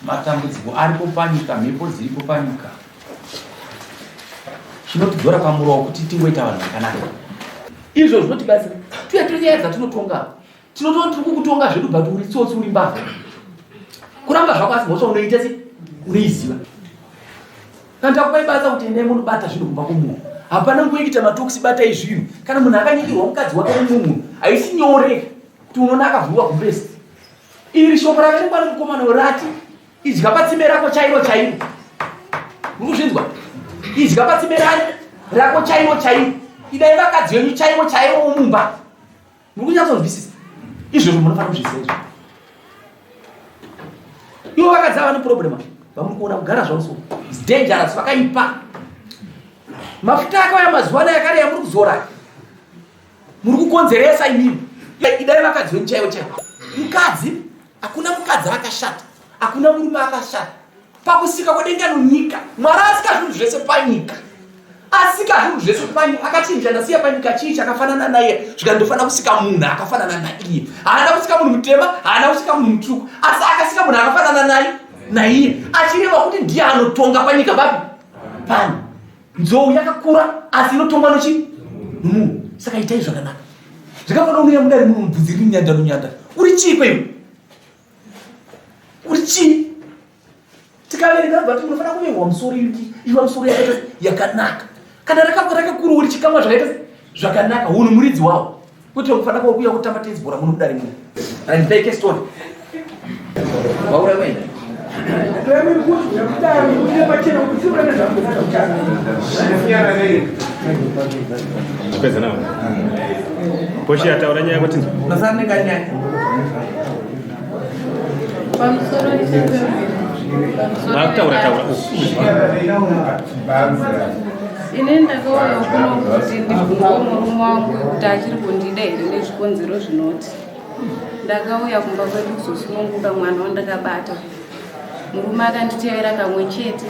Matambudziko ari kupanika, mhepo dziri kupanika. Zvinotidzora pamuro kuti tingoita vanhu vakanaka. Izvo zvinotibatsira. Tuye nyaya dzatinotonga. Tinotoona tiri kukutonga zvedu but uri tsotsi uri mbavha. Kuramba zvako asi mhosva unoita sei? Unoiziva. Kana takupai basa kuti endai munobata zvinhu kubva kumunhu. Hapana kuita matoksi batai zvinhu. Kana munhu akanyikirwa mukadzi wake nemunhu, haisi nyore kuti unonaka vhuwa kubest. Iri shoko rakarekwa nemukomana werati. Idya patsime rako chairo chairo. Murikuzvinzwa? Idya patsime rako chairo chairo. Idai vakadzi venyu chairo chairo mumba. Murikunyatsonzwisisa? Izvozvo munofanira kuzviziva izvo. Ivo vakadzi ava neproblema. Vamuri kuona kugara zvavo so. It's dangerous, vakaipa. Mafuta akauya mazuva ano yakare yamuri kuzora. Muri kukonzeresa imimi. Idai vakadzi venyu chairo chairo. Mukadzi, hakuna mukadzi akashata. Hakuna murume akashata. Pakusika kwedenga nyika. Mwari asika zvinhu zvese panyika. Asika zvinhu zvese panyika. Akati ndandasiya panyika chii chakafanana naye. Zvikandofanira kusika munhu akafanana naiye. Haana kusika munhu mutema, haana kusika munhu mutsvuku. Asi akasika munhu akafanana naiye. Achireva kuti ndiye anotonga panyika papi? Pano. Nzou yakakura asi inotongwa nochi? Munhu. Saka itai zvakanaka. Zvakafanira unoya mudari munhu mubvudzi riri nyanda. Uri chii kweyo? Urichi tikaverenga bva tinofanira kuverwa musoro iwa musoro yakanaka. Kana rakakura uri chikamwa zvakanaka hunhu muridzi wawo kuti unofanira kuuya kutamba tennis bora muno mudari muno. Ndipeke story waura wenda pesa nawo poshi ataura nyaya kuti nasanenga nyaya ine ndakauya kuno kuti ndibvunze murume wangu kuti achiri kundida here nezvikonzero zvinoti. Ndakauya kumba kwedu kuzosununguka mwana wandakabata. Murume akanditevera kamwe chete.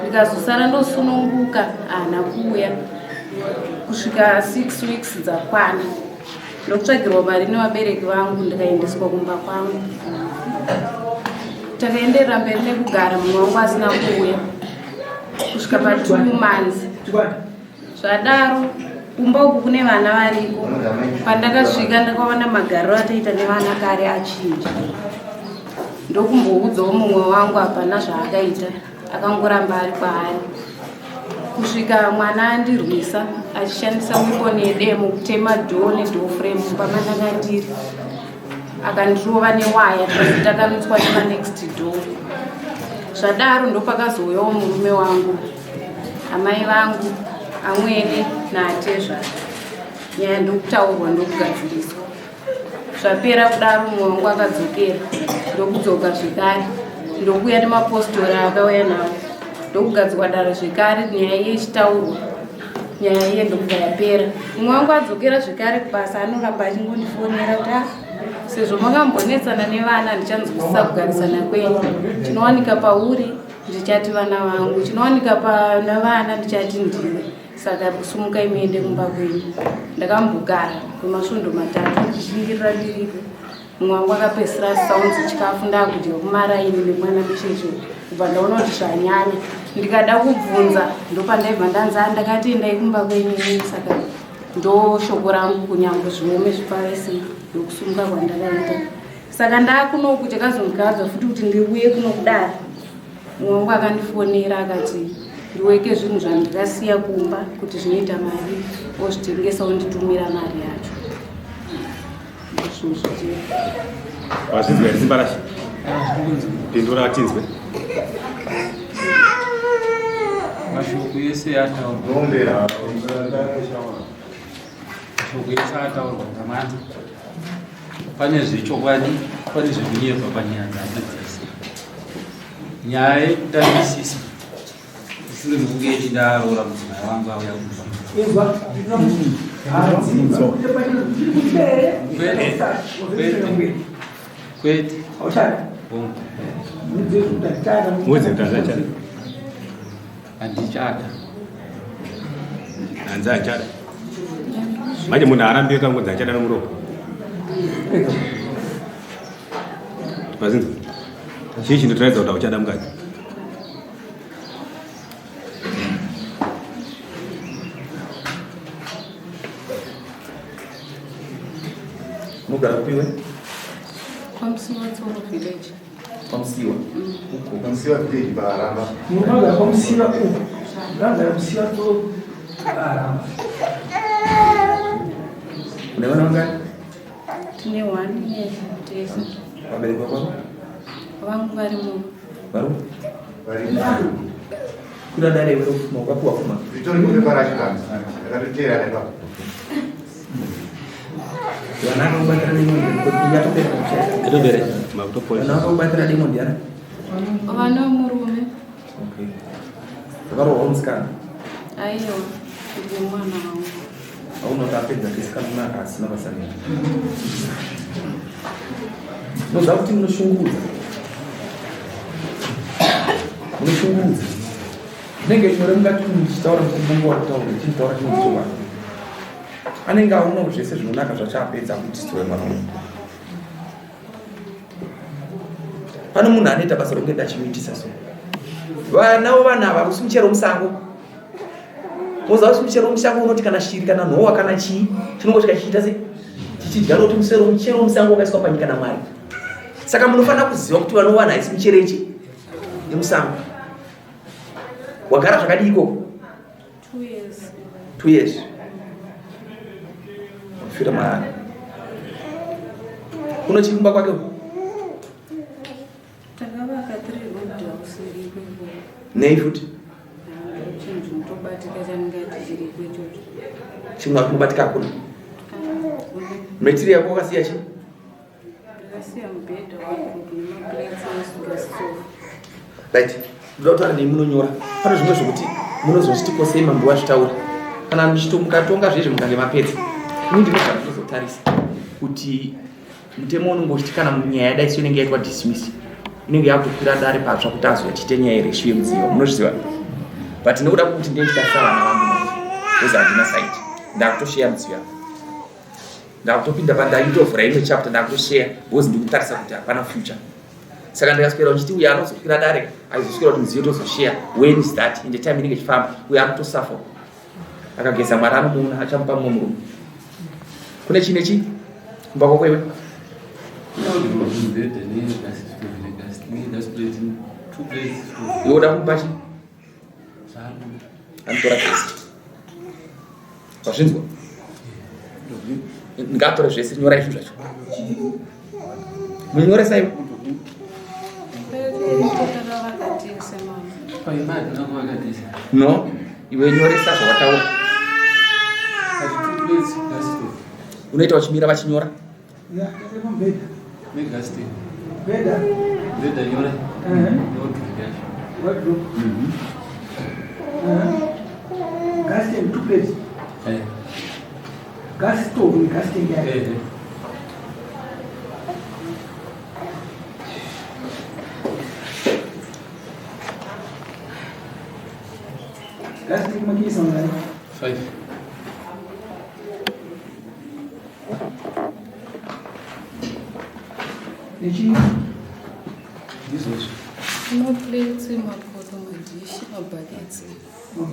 Ndikazosara ndosununguka haana kuuya. Kusvika 6 weeks dzakwana. Ndokutsvagirwa mari nevabereki vangu ndikaendeswa kumba kwangu. Takaenderera mberi nekugara mumwe wangu asina kuuya. Kusvika pa2 months. Zvadaro kumba uku kune vana variko. Pandakasvika ndakaona magariro ataita nevana kare achinja. Ndokumboudzawo mumwe wangu hapana zvaakaita. Akangoramba ari kwaari. Kusvika mwana andirwisa achishandisa mukoni yedemo kutema dhoo nedhoo frame pamandanga ndiri. Akandirova newaya takanotswa nemanext door. Zvadaro ndopakazouyawo murume wangu, amai vangu, amwene naatezva. Nyaya ndokutaurwa ndokugadziriswa. Zvapera kudaro mumwe wangu akadzokera, ndokudzoka zvekare, ndokuya nemapositora akauya nawo, ndokugadzikwa dare zvekare, nyaya iye ichitaurwa, nyaya iye ndokubva yapera. Mumwe wangu adzokera zvekare kubasa, anoramba achingondifonera kuti sezvo makambonetsana nevana ndichanzwisisa kugarisana kwenyu. Chinowanika pauri ndichati vana vangu, chinowanika pana vana ndichati ndiwe. Saka kusumukai muende kumba kwenyu. Ndakambogara kwemasvondo 3 ndichingirira ndiripo. Mumwe wangu akapedzisira saunzi chikafu ndakudya kumaraini nemwana mishecho. Kubva ndaona kuti zvanyanya. Ndikada kubvunza ndopandaibva ndanza ndakati endai kumba kwenyu. Saka ndo shoko rangu kunyange zviome zviparese ndokusumuka kwandakaita. Saka ndakunoku chakazondigadza futi kuti ndiuye kuno kudare. Mumwe wangu akandifonera akati ndiweke zvinhu zvandakasiya kumba kuti zvinoita mari ozvitengesa onditumira mari yacho. Wazvinzwa here simba racho? Pindura tinzwe. Mashoko ese ataurwa. Mashoko ese ataurwa ngamanda. Pane zvechokwadi, pane zvekunyepa panyaya dzese. Nyaya yekutamisisa. Shure mekunge tidaroora kuti mwana wangu auya kufa. Kwete. Mwezi utazachada? Handichada. Hanzi achada? Manje munhu arambiwe kangodzi achada nomuromo? Mazinzi? Chii chinotaridza kuti hauchada mukadzi? Mugara kupiwe? Kwamsiwa Tsoro village. Kwamsiwa? Uko Kwamsiwa village Baramba. Mugara Kwamsiwa uko. Ganga Kwamsiwa Tsoro Baramba. Unaona ngani? Tine 1 year tesa. Wabereka kwako? Vangu vari muno. Vari. Kuna dare wewe ukapuwa kuma. Vitori kule parashika. Akatotera nepa. Wanaka ubatira diamond kuti yatopera kucheka. Ndobere makutopora. Wanaka ubatira diamond yana? Vana murume. Okay. Vakaro musikana. Aiyo, ndi mwana wangu. Aunotapedza kisikana naka asina basani. Noza kuti munoshungudza. Munoshungudza. Nenge nyore mungati muchitaura mukumbungu wakutaura chitaura chinozowa. Anenge aona zvese zvinonaka zvachapedza kuti tiwe mwana wangu. Pano munhu anoita basa rokenda chimuitisa so. Vanawo vana ava kusimuchero musango. Moza kusimuchero musango unoti kana shiri kana nhowa kana chii chinongo chikachiita se chichidya kuti musero muchero musango wakaiswa panyika naMwari. Saka munofana kuziva kuti vanowana isi muchero ichi yemusango. Wagara zvakadiko? 2 years. 2 years. Fira mara. Kuno chimba kwake? Takavaka 3 house iriko. Nei futi? Chinhu chinobatika chaningati chiri kwechocho. Chimwe kunobatika kuna? Metiri yako wakasiya chi? Ndakasiya mubhedha wardrobe nemaplates nesugasofa. Right. Ndotaura nei munonyora. Pane zvimwe zvokuti munozochiti kosei mambo wazvitaura. Kana mukatonga zvezvo mukange mapedza. Ini ndinofanira kuzotarisa kuti mutemo unongochitikana munyaya yadai so inenge yaitwa dismiss. Inenge yakutokwira dare patsva kuti azochiite nyaya yereshu yemudziwa. Munozviziva? But nekuda kuti ndinechitasa vana vangu manje. Uza handina site. Ndakutoshare mudziwa. Ndakutopinda pandayitovhura imwe chapter ndakutoshare because ndikutarisa kuti hapana future. Saka ndikaswera uchiti uya anozokwira dare aizoswera kuti mudziyo tozoshare. When is that? In the time inenge ichifamba uya anotosuffer. Akageza mwari anomuona achamupa mumwe murume. Kune chinechi? Kumba kwako iwe? Yoda kumba chi? Anotora pesa. Wazvinzwa? Ngatora zvese nyora izvo zvacho. Munyore saiwe? Takavaka No, iwe nyoresa zvawataura. Unoita uchimira vachinyora? Gas tank 2 plates. Gas stove, gas tank. Gas tank maki sampai 5. Ini This was. No plates, mapoto, madishi, mabuckets.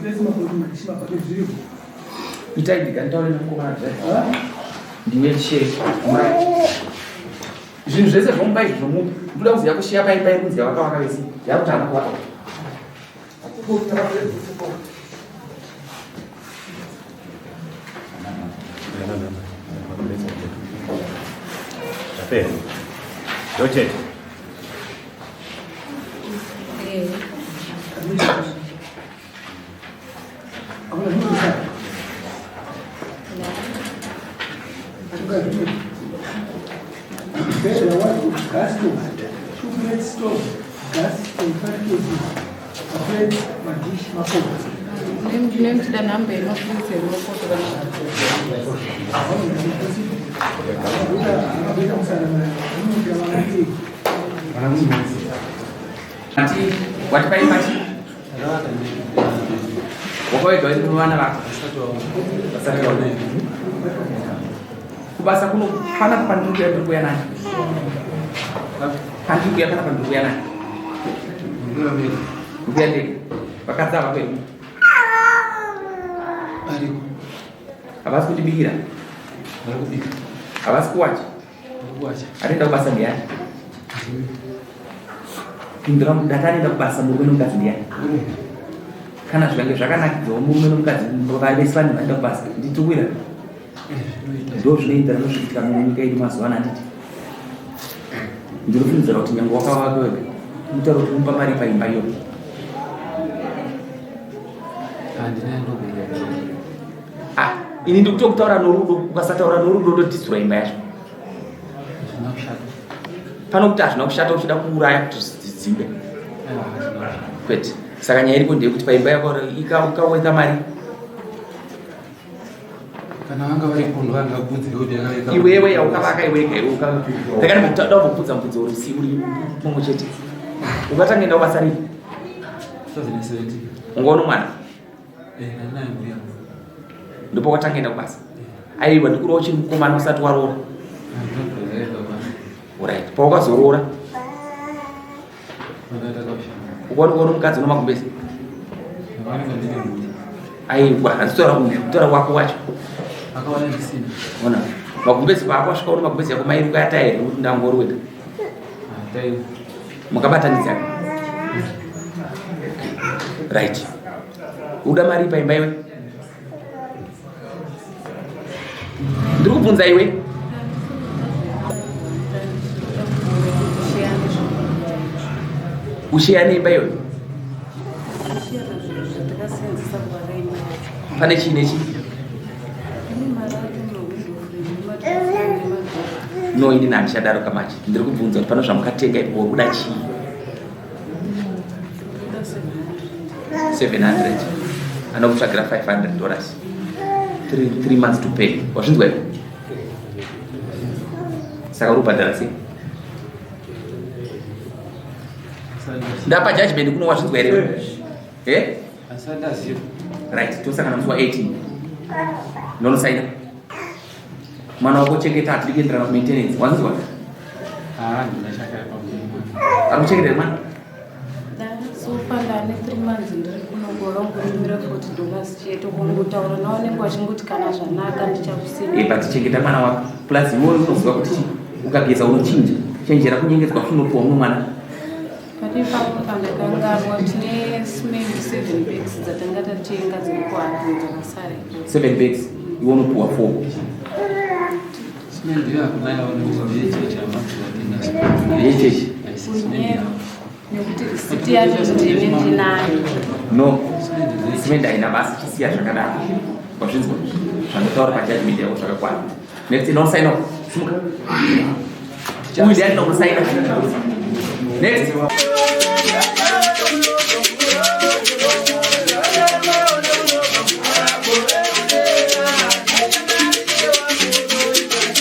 plates mapoto madishi mabuckets zero. Itai ndikantaura nemukomana zvai. Ndiwe chef. Zvinhu zvese zvomuba izvi zvomupa. Ndoda kuziva kushiya paipai kunzi yavakavaka vese. Yakutanga kuvaka. Rotate. Gas stove, 2 plate stove, gas and 5 kg. A plate madishi mapoto. Name to the number, no plates, no photo. Nanti watipai mati. Wakawaita wari kuvana vako. Basati waone. Kubasa kuno pana panduku ya ndugu ya nani? Panduku ya pana panduku ya nani? Ndugu ya ndege. Bakatsa vape. Havasi kutibikira. Havasi kuwacha. Arenda kubasa ndiani? Pindura mudakani ndakubasa murume nomukadzi ndiani? Kana zvikange zvakanakidzawo murume nomukadzi vavesani vaenda kubasa ndituwira. Ndo zvinoita zvinosvitika munyika yedu mazuva ano handiti. Ndinofungidzira kuti nyange wakavaka wega unotaura kuti unopa mari paimba iyo. Ini ndikutokutaura norudo, ukasataura norudo ndodhisura imba yacho. Pano kuti hazvina kushata uchida kuuraya kuti dzidzimbe. Kwete. Saka nyaya iriko ndeyekuti paimba yako ikaweka mari. Kana vanga vari kunhu vangabvudze kuti yakaveka. Iwewe yaukavaka iwega iwe ndakati mutauda kubvudza mbudzi uri mumwe chete. Ukatanga enda kubasa ripi? 2017. Ungaona mwana? Naye mbuya. Ndipo watanga enda kubasa. Aiwa ndikuri uchiri mukomana usati waroora. Alright. Paukazoroora. Ukaona mukadzi unomagumbezi. Aiwa handitaura wako wacho. Akawana ndisina. Ona. Magumbezi pako asvika una magumbezi yako mairi ukayataira kuti ndangori wega. Tayo. Mukabatanidza. Right. Uda mari paimba iwe? Ndiri kubvunza iwe. Ushiya neimba iwe? Pane chii nechi? No, ini handishadaro kamachi. Ndiri kubvunza kuti pano zvamukatenga ipo kuda chii? 700. Anokutsvagira $500. 3 months to pay. Wazvinzwa iwe? Saka uri kubhadhara sei? Ndapa judgment kuno wazvinzwa here? Asanda zero. Right, tosaka namusi wa18. Ndonosaina. Mwana wako chengeta atiri kuenderana kumaintenance. Wazvinzwa? Ndinashaka pamunhu. Ari kuchengetera mwana? So pandane 3 months ndiri kunogora ngurumira $40 chete kungotaura naonenge wachingoti kana zvanaka ndichakusina. Patichengeta mwana wako. Plus iwe unoziva kuti ukageza unochinja. Chenjera kunyengedzwa kunopuwa mumwe mwana. Pati pandakanganwa tine maybe 7 bags dzatanga tatenga dziri kuhanzi dzakasara. 7 bags. Iwe unopuwa 4. Ndiyo akunaya wanokuziva yechechi amazuva. Yechechi. nekuti risiti yacho ndinayo. No, simenda haina basi chisiya zvakadaro. Wazvinzwa? Zvanotaura pajudgment yako zvakakwana. Next no sign off. Sumuka. Uyu ndiye anosaina. Next.